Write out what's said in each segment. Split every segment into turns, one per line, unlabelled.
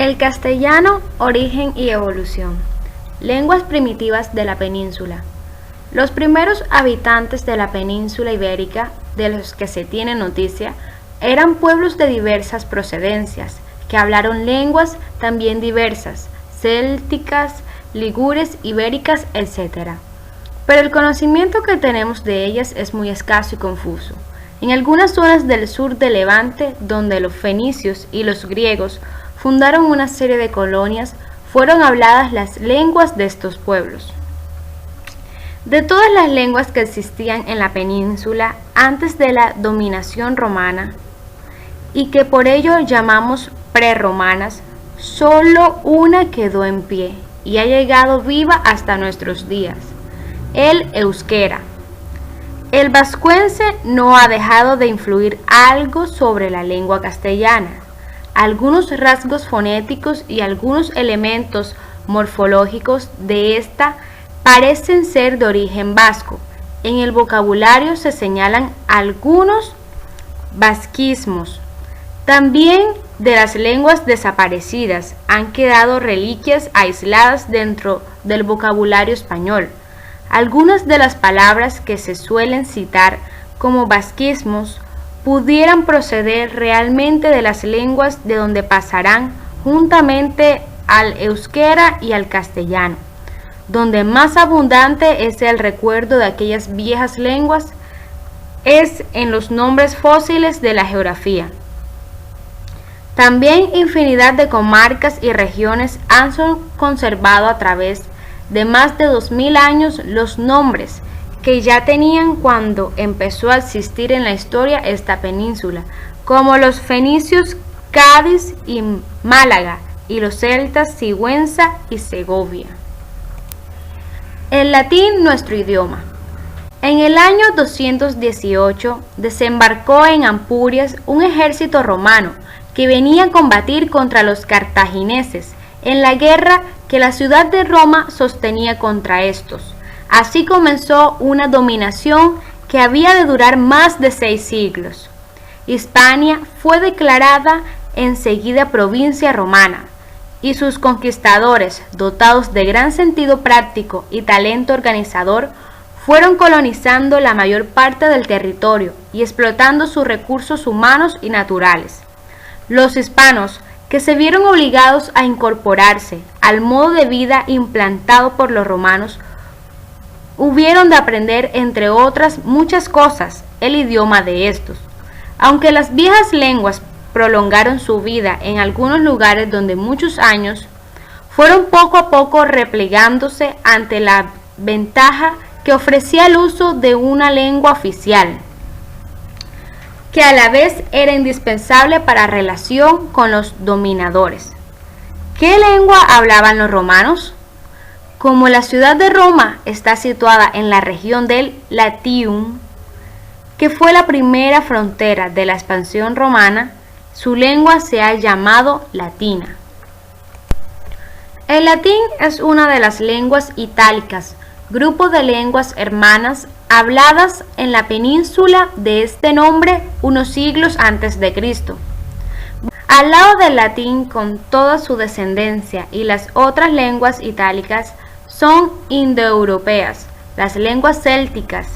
El castellano, origen y evolución. Lenguas primitivas de la península. Los primeros habitantes de la península ibérica, de los que se tiene noticia, eran pueblos de diversas procedencias, que hablaron lenguas también diversas, célticas, ligures, ibéricas, etc. Pero el conocimiento que tenemos de ellas es muy escaso y confuso. En algunas zonas del sur de Levante, donde los fenicios y los griegos fundaron una serie de colonias, fueron habladas las lenguas de estos pueblos. De todas las lenguas que existían en la península antes de la dominación romana, y que por ello llamamos prerromanas, solo una quedó en pie y ha llegado viva hasta nuestros días, el euskera. El vascuence no ha dejado de influir algo sobre la lengua castellana. Algunos rasgos fonéticos y algunos elementos morfológicos de esta parecen ser de origen vasco. En el vocabulario se señalan algunos vasquismos. También de las lenguas desaparecidas han quedado reliquias aisladas dentro del vocabulario español. Algunas de las palabras que se suelen citar como vasquismos pudieran proceder realmente de las lenguas de donde pasarán juntamente al euskera y al castellano, donde más abundante es el recuerdo de aquellas viejas lenguas es en los nombres fósiles de la geografía. También infinidad de comarcas y regiones han conservado a través de más de 2000 años los nombres que ya tenían cuando empezó a existir en la historia esta península, como los fenicios Cádiz y Málaga, y los celtas Sigüenza y Segovia. El latín, nuestro idioma. En el año 218 desembarcó en Ampurias un ejército romano que venía a combatir contra los cartagineses en la guerra que la ciudad de Roma sostenía contra estos. Así comenzó una dominación que había de durar más de 6 siglos. Hispania fue declarada enseguida provincia romana, y sus conquistadores, dotados de gran sentido práctico y talento organizador, fueron colonizando la mayor parte del territorio y explotando sus recursos humanos y naturales. Los hispanos, que se vieron obligados a incorporarse al modo de vida implantado por los romanos, hubieron de aprender, entre otras muchas cosas, el idioma de estos. Aunque las viejas lenguas prolongaron su vida en algunos lugares donde muchos años, fueron poco a poco replegándose ante la ventaja que ofrecía el uso de una lengua oficial, que a la vez era indispensable para relación con los dominadores. ¿Qué lengua hablaban los romanos? Como la ciudad de Roma está situada en la región del Latium, que fue la primera frontera de la expansión romana, su lengua se ha llamado latina. El latín es una de las lenguas itálicas, grupo de lenguas hermanas habladas en la península de este nombre unos siglos antes de Cristo. Al lado del latín, con toda su descendencia, y las otras lenguas itálicas son indoeuropeas, las lenguas célticas,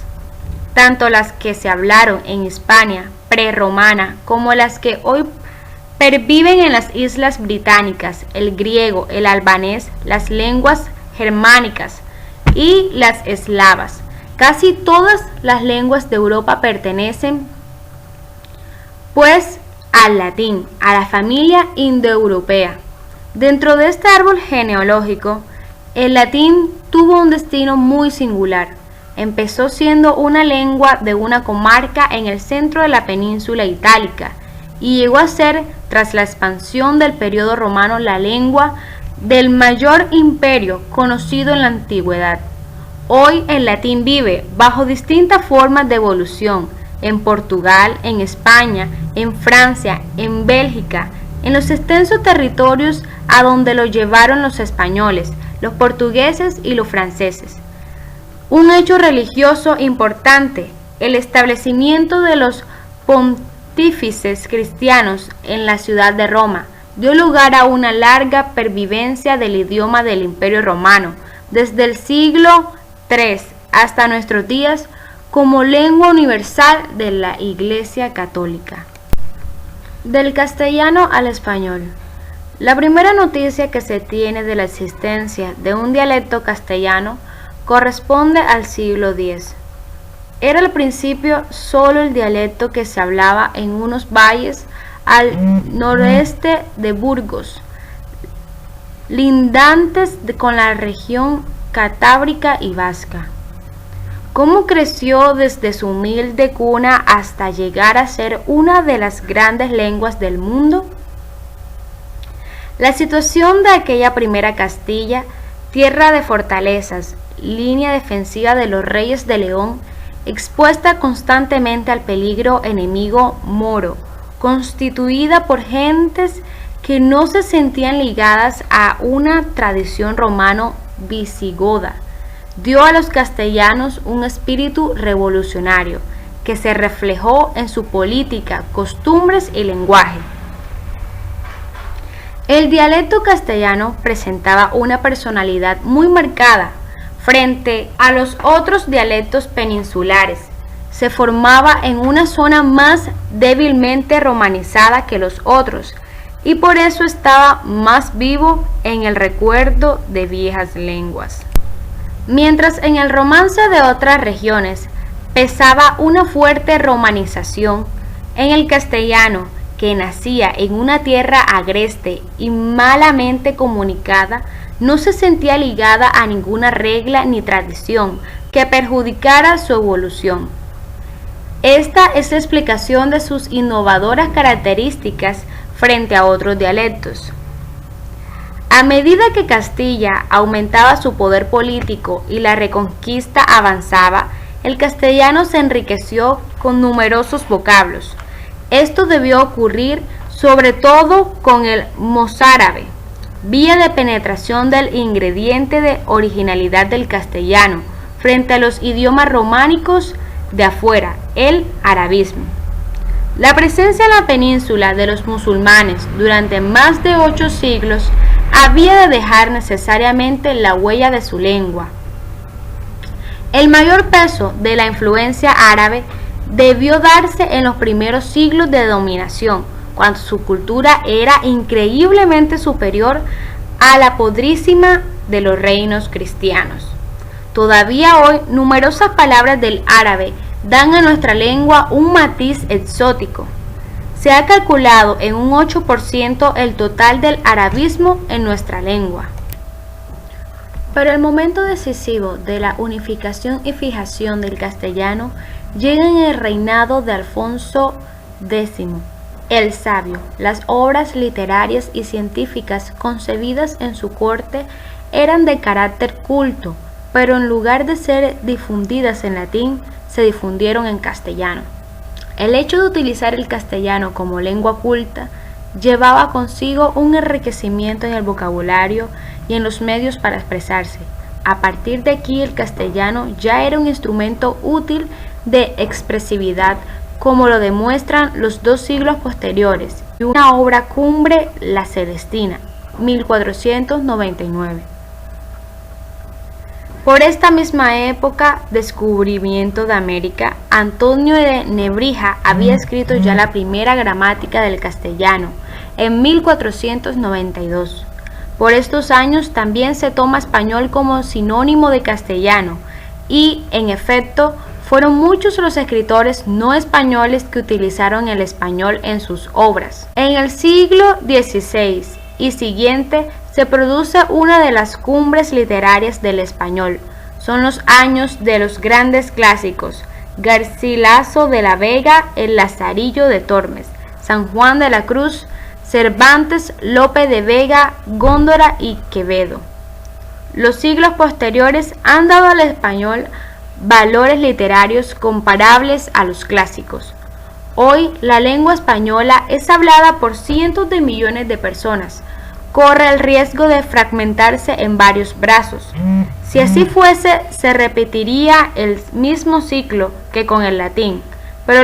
tanto las que se hablaron en Hispania prerromana como las que hoy perviven en las islas británicas, el griego, el albanés, las lenguas germánicas y las eslavas. Casi todas las lenguas de Europa pertenecen, pues, al latín, a la familia indoeuropea. Dentro de este árbol genealógico, el latín tuvo un destino muy singular. Empezó siendo una lengua de una comarca en el centro de la península itálica y llegó a ser, tras la expansión del periodo romano, la lengua del mayor imperio conocido en la antigüedad. Hoy el latín vive bajo distintas formas de evolución en Portugal, en España, en Francia, en Bélgica, en los extensos territorios a donde lo llevaron los españoles, los portugueses y los franceses. Un hecho religioso importante, el establecimiento de los pontífices cristianos en la ciudad de Roma, dio lugar a una larga pervivencia del idioma del Imperio Romano, desde el siglo III hasta nuestros días, como lengua universal de la Iglesia Católica. Del castellano al español. La primera noticia que se tiene de la existencia de un dialecto castellano corresponde al siglo X. Era al principio solo el dialecto que se hablaba en unos valles al noreste de Burgos, lindantes con la región catábrica y vasca. Cómo creció desde su humilde cuna hasta llegar a ser una de las grandes lenguas del mundo. La situación de aquella primera Castilla, tierra de fortalezas, línea defensiva de los reyes de León, expuesta constantemente al peligro enemigo moro, constituida por gentes que no se sentían ligadas a una tradición romano-visigoda, dio a los castellanos un espíritu revolucionario que se reflejó en su política, costumbres y lenguaje. El dialecto castellano presentaba una personalidad muy marcada frente a los otros dialectos peninsulares. Se formaba en una zona más débilmente romanizada que los otros y por eso estaba más vivo en el recuerdo de viejas lenguas. Mientras en el romance de otras regiones pesaba una fuerte romanización, en el castellano, que nacía en una tierra agreste y malamente comunicada, no se sentía ligada a ninguna regla ni tradición que perjudicara su evolución. Esta es la explicación de sus innovadoras características frente a otros dialectos. A medida que Castilla aumentaba su poder político y la reconquista avanzaba, el castellano se enriqueció con numerosos vocablos. Esto debió ocurrir sobre todo con el mozárabe, vía de penetración del ingrediente de originalidad del castellano frente a los idiomas románicos de afuera, el arabismo. La presencia en la península de los musulmanes durante más de 8 siglos había de dejar necesariamente la huella de su lengua. El mayor peso de la influencia árabe debió darse en los primeros siglos de dominación, cuando su cultura era increíblemente superior a la podrísima de los reinos cristianos. Todavía hoy, numerosas palabras del árabe dan a nuestra lengua un matiz exótico. Se ha calculado en un 8% el total del arabismo en nuestra lengua. Pero el momento decisivo de la unificación y fijación del castellano llega en el reinado de Alfonso X, el Sabio. Las obras literarias y científicas concebidas en su corte eran de carácter culto, pero en lugar de ser difundidas en latín, se difundieron en castellano. El hecho de utilizar el castellano como lengua culta llevaba consigo un enriquecimiento en el vocabulario y en los medios para expresarse. A partir de aquí el castellano ya era un instrumento útil de expresividad, como lo demuestran los 2 siglos posteriores y una obra cumbre, La Celestina, 1499. Por esta misma época, descubrimiento de América, Antonio de Nebrija había escrito ya la primera gramática del castellano, en 1492. Por estos años también se toma español como sinónimo de castellano y, en efecto, fueron muchos los escritores no españoles que utilizaron el español en sus obras. En el siglo XVI y siguiente se produce una de las cumbres literarias del español. Son los años de los grandes clásicos: Garcilaso de la Vega, el Lazarillo de Tormes, San Juan de la Cruz, Cervantes, Lope de Vega, Góngora y Quevedo. Los siglos posteriores han dado al español valores literarios comparables a los clásicos. Hoy la lengua española es hablada por cientos de millones de personas. Corre el riesgo de fragmentarse en varios brazos. Si así fuese, se repetiría el mismo ciclo que con el latín.